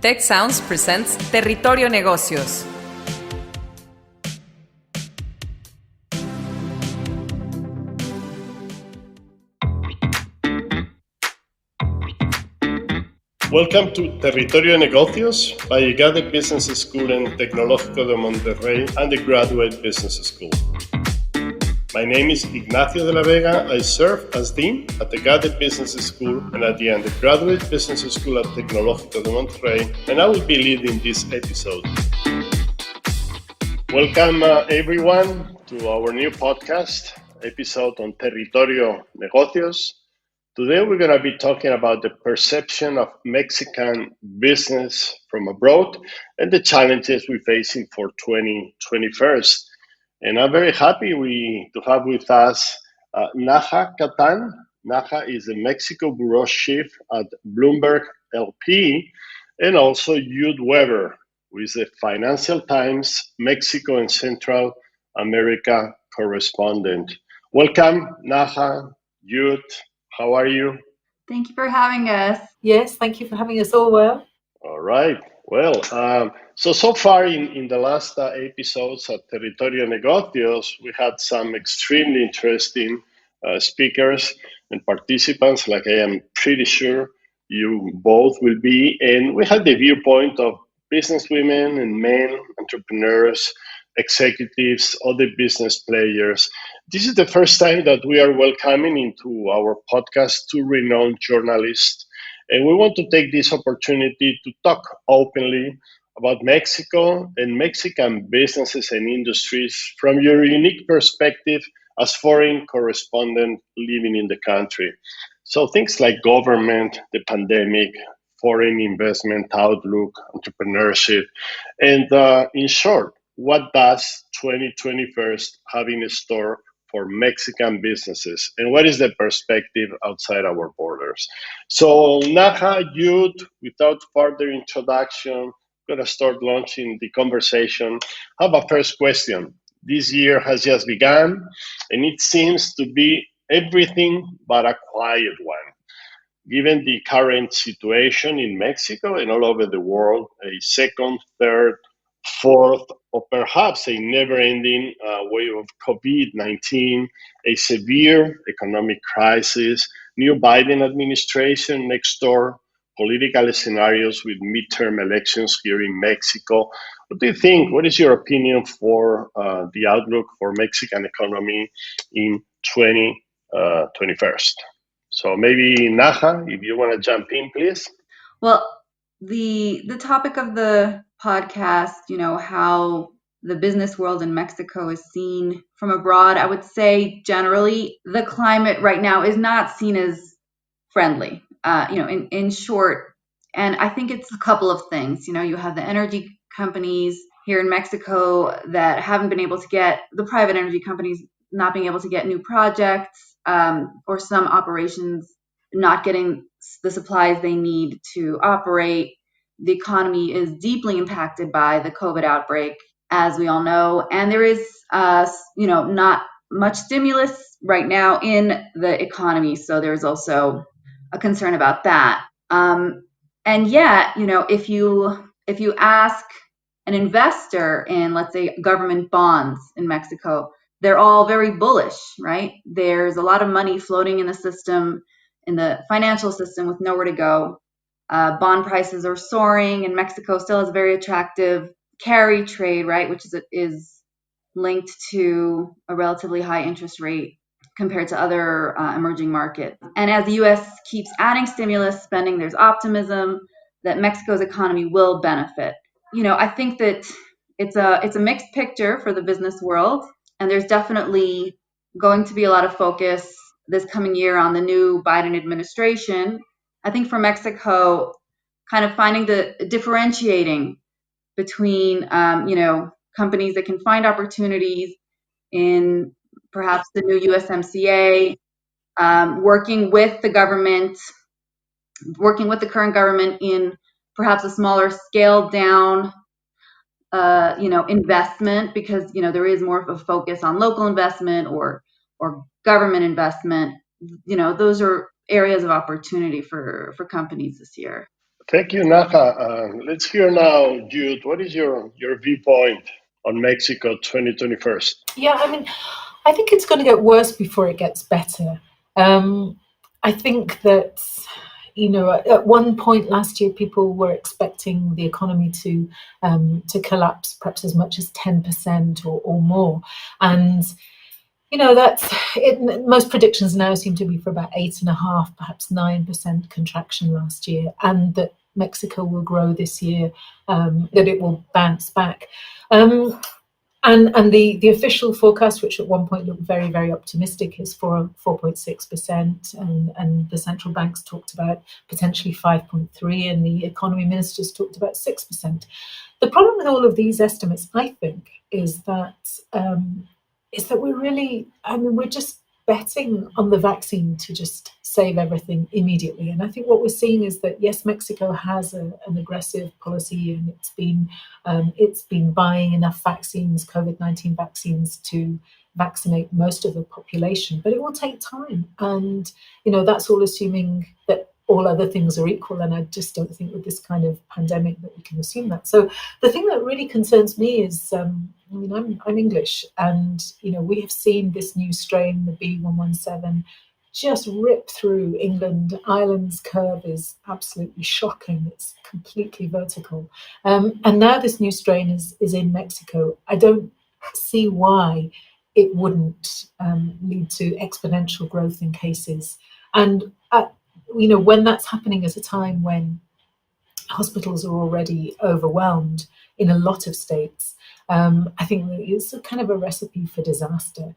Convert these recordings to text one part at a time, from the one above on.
Tec Sounds presents Territorio Negocios. Welcome to Territorio Negocios by IGADE Business School and Tecnológico de Monterrey Undergraduate Business School. My name is Ignacio de la Vega. I serve as Dean at the IGADE Business School and at the Undergraduate Business School at Tecnológico de Monterrey, and I will be leading this episode. Welcome everyone to our new podcast episode on Territorio Negocios. Today we're going to be talking about the perception of Mexican business from abroad and the challenges we're facing for 2021. And I'm very happy to have with us Nacha Cattan. Nacha is the Mexico Bureau Chief at Bloomberg LP, and also Jude Webber, who is the Financial Times Mexico and Central America Correspondent. Welcome, Nacha, Jude. How are you? Thank you for having us. Yes, thank you for having us all. Well, all right. Well, so far in the last episodes at Territorio Negocios, we had some extremely interesting speakers and participants, like I am pretty sure you both will be. And we had the viewpoint of businesswomen and men, entrepreneurs, executives, other business players. This is the first time that we are welcoming into our podcast two renowned journalists, and we want to take this opportunity to talk openly about Mexico and Mexican businesses and industries from your unique perspective as foreign correspondent living in the country. So things like government, the pandemic, foreign investment outlook, entrepreneurship, and in short, what does 2021 have in store for Mexican businesses, and what is the perspective outside our borders? So Nacha, Jude, without further introduction, I'm going to start launching the conversation. I have a first question. This year has just begun, and it seems to be everything but a quiet one. Given the current situation in Mexico and all over the world, a second, third, fourth, or perhaps a never-ending wave of COVID-19, a severe economic crisis, new Biden administration next door, political scenarios with midterm elections here in Mexico. What do you think? What is your opinion for the outlook for Mexican economy in 2021? So maybe Nacha, if you want to jump in, please. Well, the topic of the podcast, how the business world in Mexico is seen from abroad, I would say generally the climate right now is not seen as friendly, in short. And I think it's a couple of things. You have the energy companies here in Mexico that haven't been able to get, the private energy companies not being able to get new projects, or some operations not getting the supplies they need to operate. The economy is deeply impacted by the COVID outbreak, as we all know, and there is, not much stimulus right now in the economy. So there's also a concern about that. And yet, if you ask an investor in, let's say, government bonds in Mexico, they're all very bullish, right? There's a lot of money floating in the system, in the financial system, with nowhere to go. Bond prices are soaring, and Mexico still has a very attractive carry trade, right, which is linked to a relatively high interest rate compared to other emerging markets. And as the U.S. keeps adding stimulus spending, there's optimism that Mexico's economy will benefit. I think that it's a mixed picture for the business world, and there's definitely going to be a lot of focus this coming year on the new Biden administration. I think for Mexico, kind of finding the differentiating between, companies that can find opportunities in perhaps the new USMCA, working with the current government in perhaps a smaller scaled down, investment, because, there is more of a focus on local investment or government investment. Those are areas of opportunity for companies this year. Thank you, Nacha. Let's hear now, Jude. What is your viewpoint on Mexico 2021? Yeah, I mean, I think it's going to get worse before it gets better. I think that, at one point last year, people were expecting the economy to collapse perhaps as much as 10% or more. And that's it. Most predictions now seem to be for about 8.5%, perhaps 9% contraction last year, and that Mexico will grow this year, that it will bounce back. And the official forecast, which at one point looked very, very optimistic, is for 4.6%, and the central banks talked about potentially 5.3%, and the economy ministers talked about 6%. The problem with all of these estimates, I think, is that we're just betting on the vaccine to just save everything immediately. And I think what we're seeing is that, yes, Mexico has an aggressive policy, and it's been buying enough vaccines, COVID-19 vaccines, to vaccinate most of the population, but it will take time. And, that's all assuming that all other things are equal. And I just don't think with this kind of pandemic that we can assume that. So the thing that really concerns me is, I'm English, and, we have seen this new strain, the B117, just rip through England. Ireland's curve is absolutely shocking. It's completely vertical. And now this new strain is in Mexico. I don't see why it wouldn't lead to exponential growth in cases. And when that's happening at a time when hospitals are already overwhelmed in a lot of states, I think it's a kind of a recipe for disaster.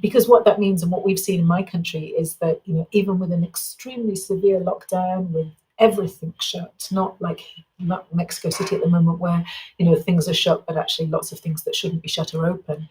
Because what that means, and what we've seen in my country, is that even with an extremely severe lockdown, with everything shut, not Mexico City at the moment, where things are shut, but actually lots of things that shouldn't be shut are open.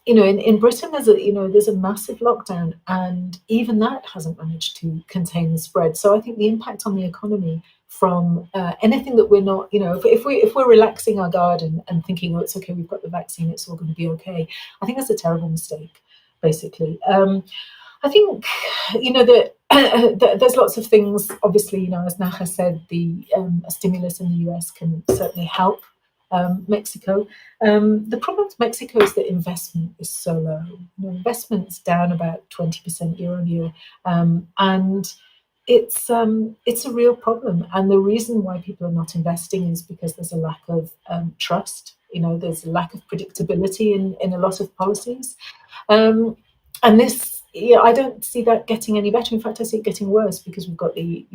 In Britain, there's a massive lockdown, and even that hasn't managed to contain the spread. So I think the impact on the economy from anything that we're not, if we're relaxing our guard and thinking, oh, it's okay, we've got the vaccine, it's all going to be okay, I think that's a terrible mistake, basically. I think, that there's lots of things. Obviously, as Nacha said, the stimulus in the US can certainly help Mexico. The problem with Mexico is that investment is so low. Investment's down about 20% year on year, and it's a real problem. And the reason why people are not investing is because there's a lack of trust. There's a lack of predictability in a lot of policies, and this. Yeah, I don't see that getting any better. In fact, I see it getting worse, because we've got the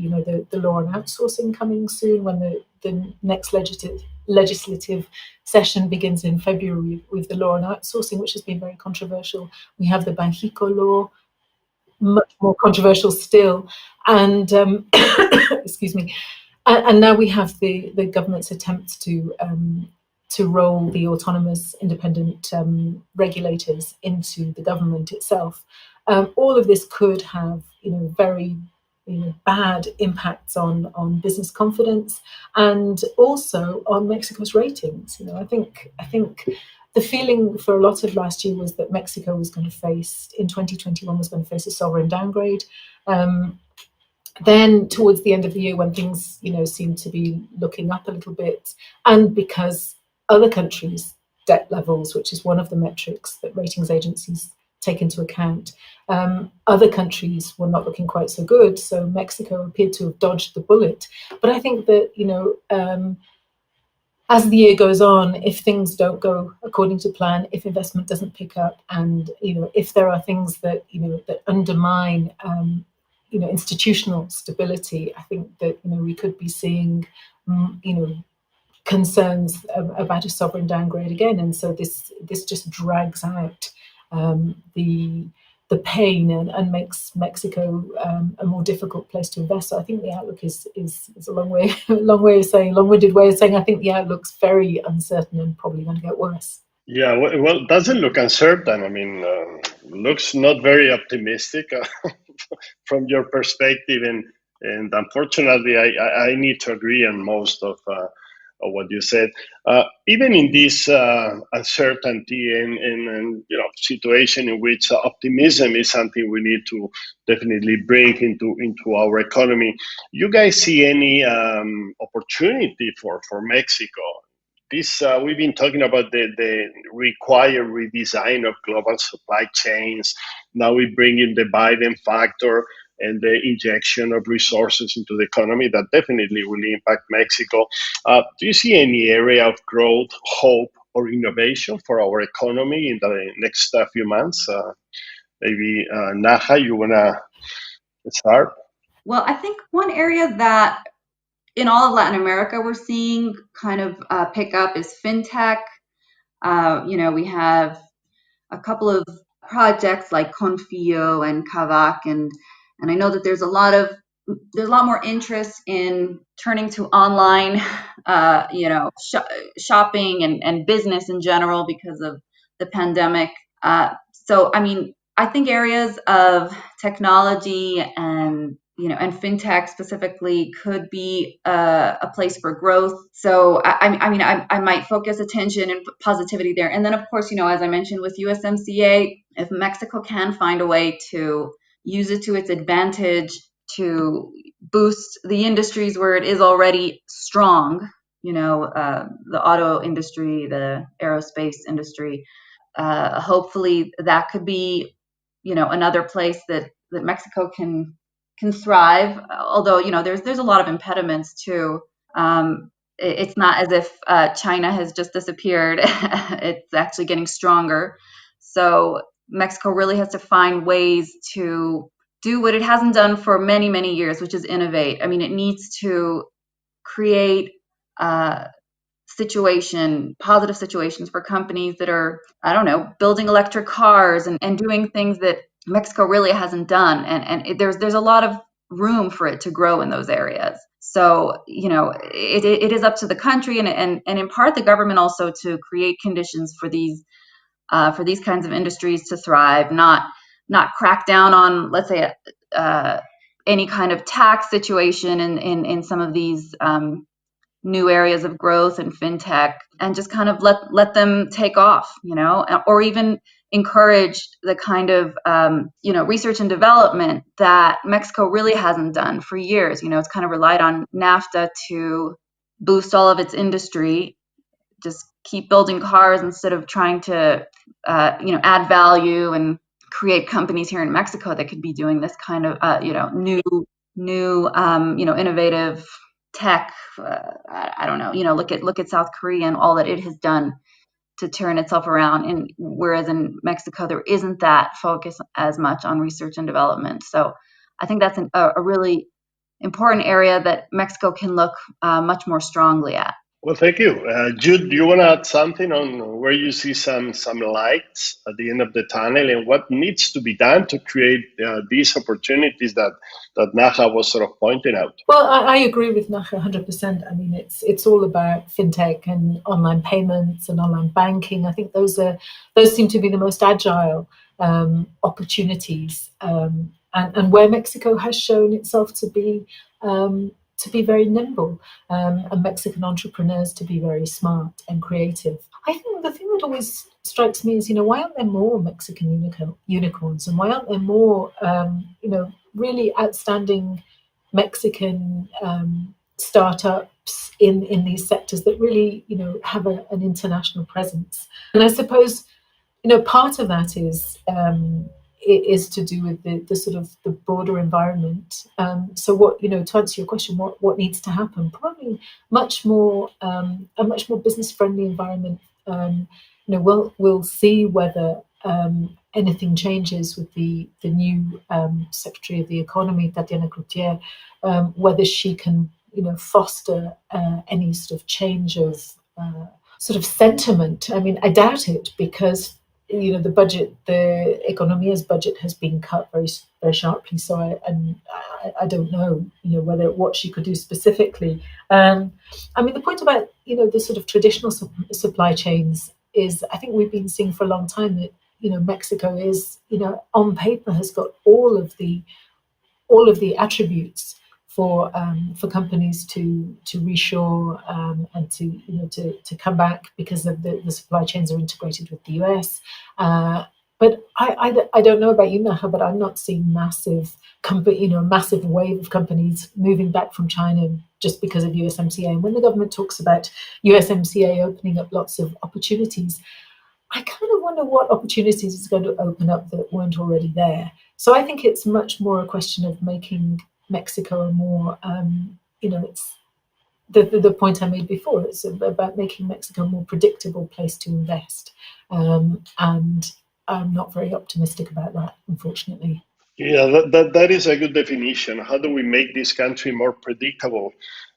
law on outsourcing coming soon, when the next legislative session begins in February, with the law on outsourcing, which has been very controversial. We have the Banxico law, much more controversial still, and excuse me. And now we have the government's attempt to roll the autonomous independent regulators into the government itself. All of this could have, very, bad impacts on business confidence, and also on Mexico's ratings. I think the feeling for a lot of last year was that Mexico was going to face, in 2021, was going to face a sovereign downgrade. Then towards the end of the year, when things, seemed to be looking up a little bit, and because other countries' debt levels, which is one of the metrics that ratings agencies take into account, other countries were not looking quite so good. So Mexico appeared to have dodged the bullet. But I think that, as the year goes on, if things don't go according to plan, if investment doesn't pick up, and if there are things that that undermine institutional stability, I think that we could be seeing concerns about a sovereign downgrade again. And so this just drags out the pain and makes Mexico a more difficult place to invest. So I think the outlook is a long-winded way of saying I think the outlook's very uncertain and probably going to get worse. Yeah, well, it doesn't look uncertain. I mean, looks not very optimistic from your perspective, and unfortunately, I need to agree on most of what you said. Even in this uncertainty and situation in which optimism is something we need to definitely bring into our economy, you guys see any opportunity for Mexico? This we've been talking about the required redesign of global supply chains. Now we bring in the Biden factor and the injection of resources into the economy that definitely will impact Mexico. Do you see any area of growth, hope, or innovation for our economy in the next few months? Maybe Nacha, you wanna start? Well, I think one area that in all of Latin America we're seeing kind of pick up is fintech. We have a couple of projects like Confio and Kavak, and I know that there's a lot more interest in turning to online, shopping and business in general because of the pandemic. So, I mean, I think areas of technology and fintech specifically could be a place for growth. So I might focus attention and positivity there. And then, of course, as I mentioned with USMCA, if Mexico can find a way to use it to its advantage to boost the industries where it is already strong, the auto industry, the aerospace industry, hopefully that could be, another place that Mexico can thrive. Although, there's a lot of impediments too. It's not as if China has just disappeared. It's actually getting stronger. So Mexico really has to find ways to do what it hasn't done for many, many years, which is innovate. I mean, it needs to create positive situations for companies that are, building electric cars and doing things that Mexico really hasn't done. And there's a lot of room for it to grow in those areas. So, it is up to the country and in part the government also to create conditions for these kinds of industries to thrive, not crack down on, let's say, any kind of tax situation in some of these new areas of growth and fintech, and just kind of let them take off, or even encourage the kind of research and development that Mexico really hasn't done for years. It's kind of relied on NAFTA to boost all of its industry, just keep building cars instead of trying to add value and create companies here in Mexico that could be doing this kind of new innovative tech. I don't know. Look at South Korea and all that it has done to turn itself around. And whereas in Mexico there isn't that focus as much on research and development. So I think that's a really important area that Mexico can look much more strongly at. Well, thank you. Jude, do you want to add something on where you see some lights at the end of the tunnel and what needs to be done to create these opportunities that Nacha was sort of pointing out? Well, I agree with Nacha 100%. I mean, it's all about fintech and online payments and online banking. I think those seem to be the most agile opportunities, and where Mexico has shown itself to be very nimble, and Mexican entrepreneurs to be very smart and creative. I think the thing that always strikes me is, why aren't there more Mexican unicorns, and why aren't there more, really outstanding Mexican startups in these sectors that really, have an international presence? And I suppose, part of that is to do with the sort of the broader environment. So what, to answer your question, what needs to happen? Probably much more a much more business friendly environment. We'll see whether anything changes with the new Secretary of the Economy, Tatiana Cloutier, whether she can foster any sort of change of sort of sentiment. I mean, I doubt it, because the budget, the Economia's budget has been cut very, very sharply. So I don't know, whether what she could do specifically. I mean, the point about, the sort of traditional supply chains is, I think we've been seeing for a long time that, Mexico is, on paper has got all of the attributes for companies to reshore and to come back because of the supply chains are integrated with the US. But I don't know about you, Nacha, but I'm not seeing massive wave of companies moving back from China just because of USMCA. And when the government talks about USMCA opening up lots of opportunities, I kind of wonder what opportunities it's going to open up that weren't already there. So I think it's much more a question of making Mexico a more, it's the point I made before. It's about making Mexico a more predictable place to invest. And I'm not very optimistic about that, unfortunately. Yeah, that is a good definition. How do we make this country more predictable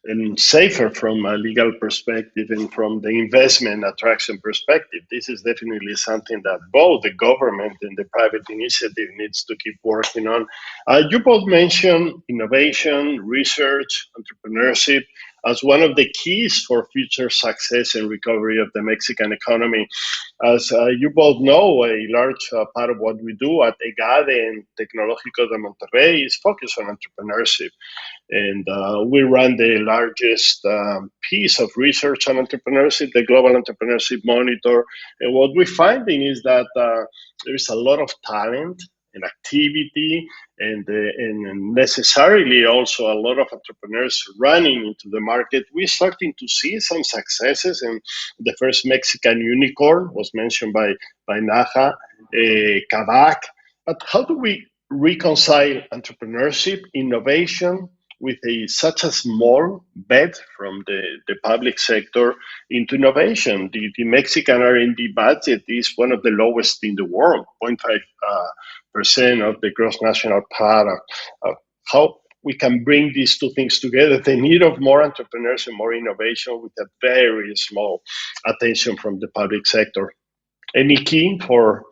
and safer from a legal perspective and from the investment attraction perspective? This is definitely something that both the government and the private initiative needs to keep working on. You both mentioned innovation, research, entrepreneurship as one of the keys for future success and recovery of the Mexican economy. As you both know, a large part of what we do at EGADE and Tecnológico de Monterrey is focused on entrepreneurship. And we run the largest piece of research on entrepreneurship, the Global Entrepreneurship Monitor. And what we're finding is that there is a lot of talent and activity and necessarily also a lot of entrepreneurs running into the market. We're starting to see some successes, and the first Mexican unicorn was mentioned by Nacha Cattan. But how do we reconcile entrepreneurship, innovation, with such a small bet from the public sector into innovation? The Mexican R&D budget is one of the lowest in the world, 0.5% of the gross national product. How we can bring these two things together, the need of more entrepreneurs and more innovation with a very small attention from the public sector. Any key for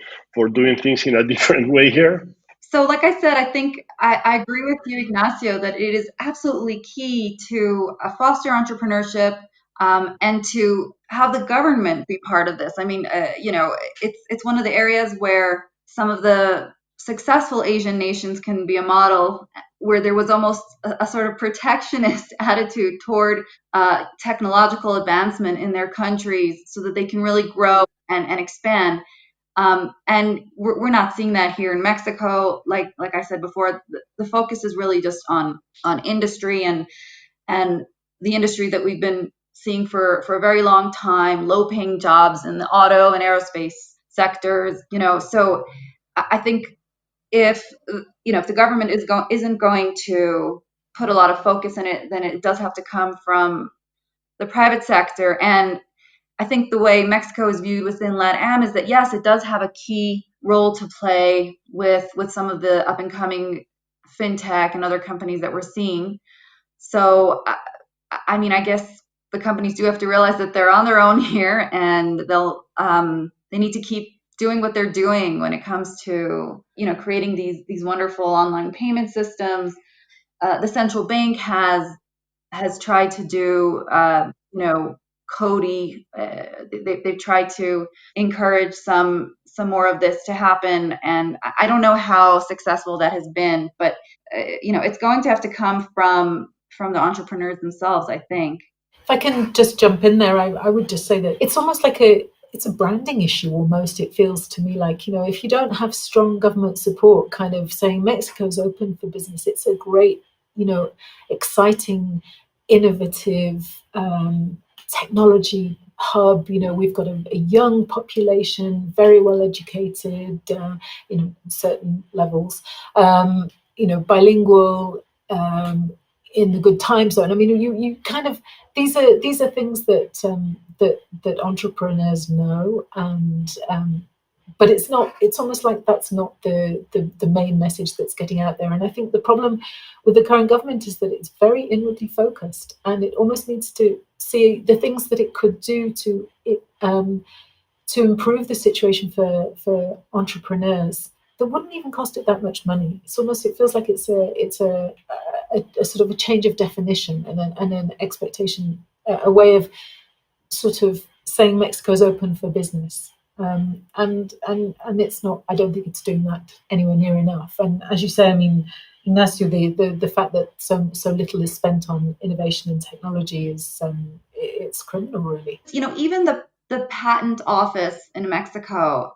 doing things in a different way here? So, like I said, I think I agree with you, Ignacio, that it is absolutely key to foster entrepreneurship and to have the government be part of this. I mean, it's one of the areas where some of the successful Asian nations can be a model, where there was almost a sort of protectionist attitude toward technological advancement in their countries so that they can really grow and expand. And we're not seeing that here in Mexico. Like I said before, the focus is really just on industry and the industry that we've been seeing for a very long time, low-paying jobs in the auto and aerospace sectors. So I think if the government isn't going to put a lot of focus in it, then it does have to come from the private sector. And I think the way Mexico is viewed within LATAM is that, yes, it does have a key role to play with some of the up and coming fintech and other companies that we're seeing. So, I mean, I guess the companies do have to realize that they're on their own here, and they need to keep doing what they're doing when it comes to creating these wonderful online payment systems. The central bank has tried to do Cody. They've tried to encourage some more of this to happen, and I don't know how successful that has been, but it's going to have to come from the entrepreneurs themselves, I think. If I can just jump in there, I would just say that it's almost like it's a branding issue almost. It feels to me like, if you don't have strong government support kind of saying Mexico's open for business, it's a great, exciting, innovative technology hub. We've got a young population, very well educated, in certain levels, bilingual, in the good time zone. I mean, you kind of, these are things that entrepreneurs know, and but it's almost like that's not the main message that's getting out there. And I think the problem with the current government is that it's very inwardly focused, and it almost needs to see the things that it could do to improve the situation for entrepreneurs that wouldn't even cost it that much money. It feels like it's a sort of a change of definition and an expectation, a way of sort of saying Mexico's open for business. And it's not. I don't think it's doing that anywhere near enough. And as you say, I mean, Ignacio, the fact that so little is spent on innovation and technology is it's criminal, really. Even the patent office in Mexico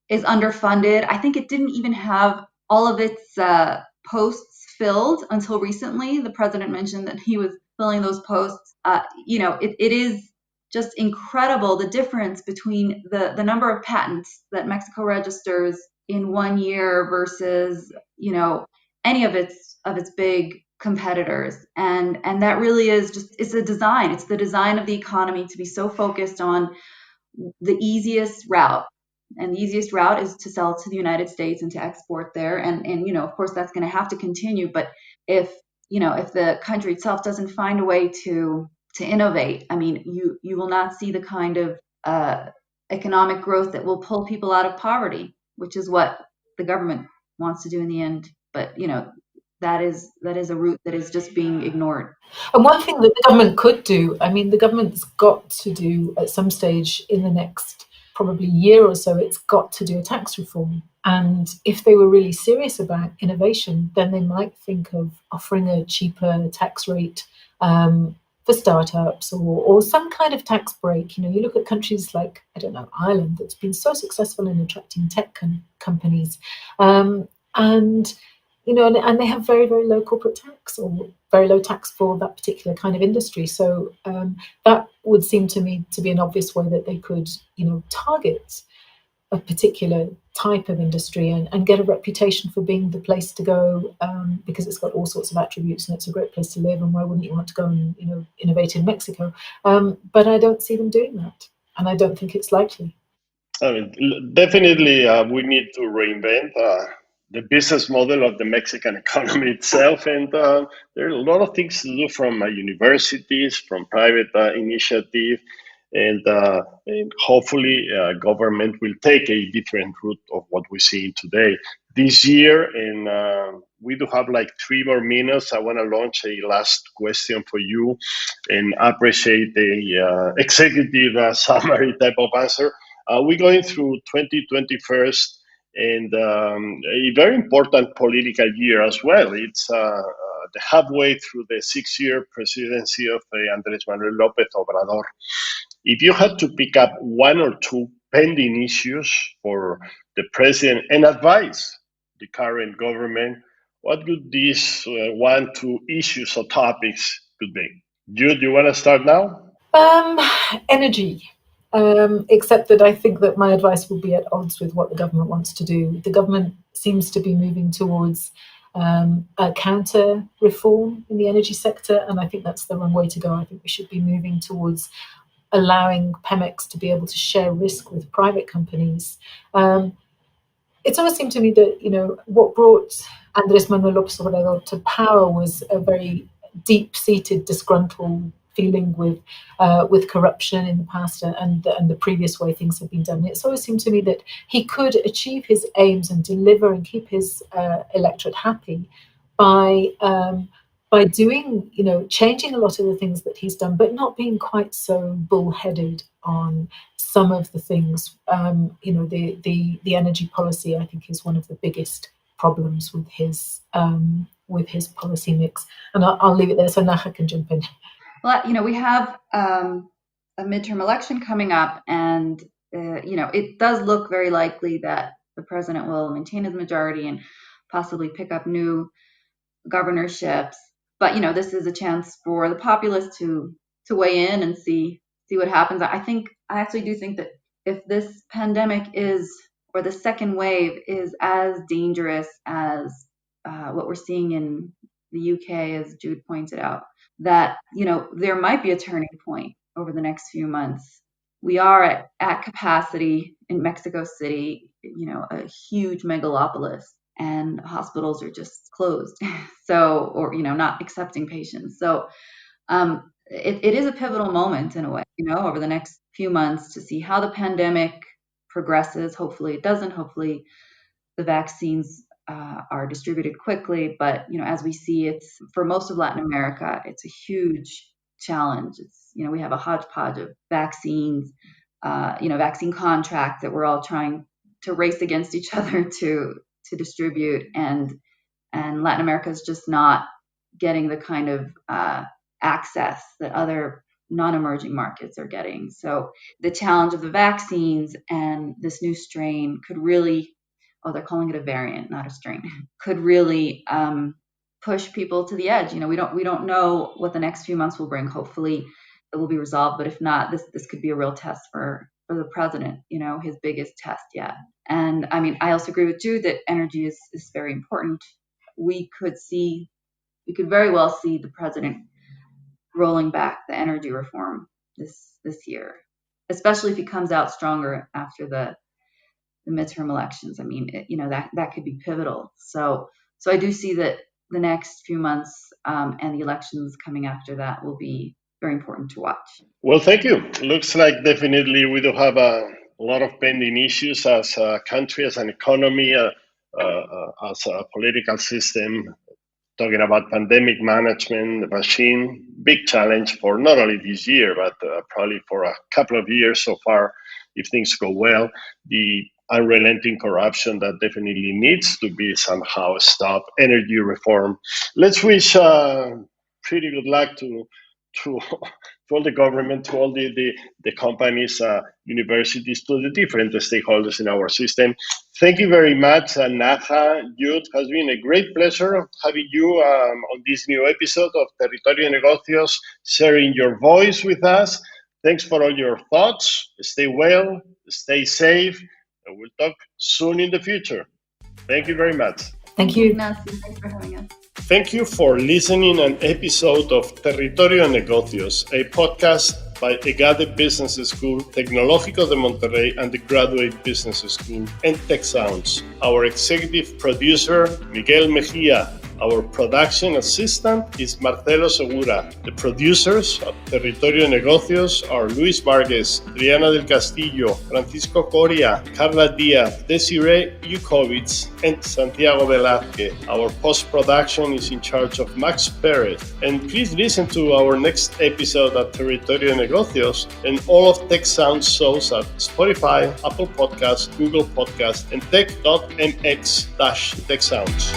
is underfunded. I think it didn't even have all of its posts filled until recently. The president mentioned that he was filling those posts. It is just incredible the difference between the number of patents that Mexico registers in 1 year versus any of its big competitors, and that really is just it's the design of the economy to be so focused on the easiest route. And the easiest route is to sell to the United States and to export there. And of course, that's going to have to continue. But if the country itself doesn't find a way to innovate, I mean, you will not see the kind of economic growth that will pull people out of poverty, which is what the government wants to do in the end. But that is a route that is just being ignored. And one thing that the government could do, I mean, the government's got to do at some stage in the next probably year or so, it's got to do a tax reform. And if they were really serious about innovation, then they might think of offering a cheaper tax rate for startups or some kind of tax break. You look at countries like, I don't know, Ireland, that's been so successful in attracting tech companies. And they have very, very low corporate tax or very low tax for that particular kind of industry. So that would seem to me to be an obvious way that they could, target a particular type of industry and get a reputation for being the place to go because it's got all sorts of attributes and it's a great place to live. And why wouldn't you want to go and, innovate in Mexico? But I don't see them doing that. And I don't think it's likely. I mean, definitely we need to reinvent the business model of the Mexican economy itself. And there are a lot of things to do from universities, from private initiative, and hopefully government will take a different route of what we're seeing today. This year, and we do have like 3 more minutes. I want to launch a last question for you and appreciate the executive summary type of answer. We're going through 2021 and a very important political year as well. It's the halfway through the 6-year presidency of Andrés Manuel López Obrador. If you had to pick up 1 or 2 pending issues for the president and advise the current government, what would these 1, 2 issues or topics could be? Jude, you want to start now? Energy. Except that I think that my advice will be at odds with what the government wants to do. The government seems to be moving towards a counter reform in the energy sector, and I think that's the wrong way to go. I think we should be moving towards allowing Pemex to be able to share risk with private companies. It's always seemed to me that what brought Andrés Manuel López Obrador to power was a very deep-seated disgruntled feeling with corruption in the past and the previous way things have been done. It's always seemed to me that he could achieve his aims and deliver and keep his electorate happy by doing, changing a lot of the things that he's done, but not being quite so bullheaded on some of the things. The energy policy, I think, is one of the biggest problems with his policy mix. And I'll leave it there so Nacha can jump in. Well, we have a midterm election coming up, and it does look very likely that the president will maintain his majority and possibly pick up new governorships. But this is a chance for the populace to weigh in and see what happens. I actually do think that if this pandemic or the second wave is as dangerous as what we're seeing in the UK, as Jude pointed out, that there might be a turning point over the next few months. We are at capacity in Mexico City, a huge megalopolis, and hospitals are just closed. So, or not accepting patients. So it is a pivotal moment in a way, over the next few months to see how the pandemic progresses. Hopefully it doesn't. Hopefully the vaccines are distributed quickly, but as we see, it's for most of Latin America, it's a huge challenge. It's we have a hodgepodge of vaccines, vaccine contracts that we're all trying to race against each other to distribute, and and Latin America is just not getting the kind of access that other non-emerging markets are getting. So the challenge of the vaccines and this new strain could really, they're calling it a variant, not a strain, could really push people to the edge. We don't know what the next few months will bring. Hopefully it will be resolved, but if not, this could be a real test for the president, his biggest test yet. And I mean, I also agree with Jude that energy is very important. We could very well see the president rolling back the energy reform this year, especially if he comes out stronger after the midterm elections. I mean, that could be pivotal. So I do see that the next few months and the elections coming after that will be very important to watch. Well, thank you. Looks like definitely we do have a lot of pending issues as a country, as an economy, as a political system. Talking about pandemic management, the vaccine, big challenge for not only this year, but probably for a couple of years so far, if things go well. The unrelenting corruption that definitely needs to be somehow stopped, energy reform. Let's wish pretty good luck to all the government, to all the companies, universities, to the different stakeholders in our system. Thank you very much, Nacha. Jude, it has been a great pleasure having you on this new episode of Territorio Negocios, sharing your voice with us. Thanks for all your thoughts. Stay well, stay safe, and we'll talk soon in the future. Thank you very much. Thank you. Nancy, thanks for having us. Thank you for listening an episode of Territorio Negocios, a podcast by EGADE Business School, Tecnológico de Monterrey, and the Graduate Business School, and Tec Sounds. Our executive producer, Miguel Mejia. Our production assistant is Marcelo Segura. The producers of Territorio Negocios are Luis Vargas, Triana del Castillo, Francisco Coria, Carla Diaz, Desiree Yukovitz, and Santiago Velázquez. Our post-production is in charge of Max Perez. And please listen to our next episode at Territorio Negocios and all of Tec Sounds shows at Spotify, Apple Podcasts, Google Podcasts, and tech.mx/Tec Sounds.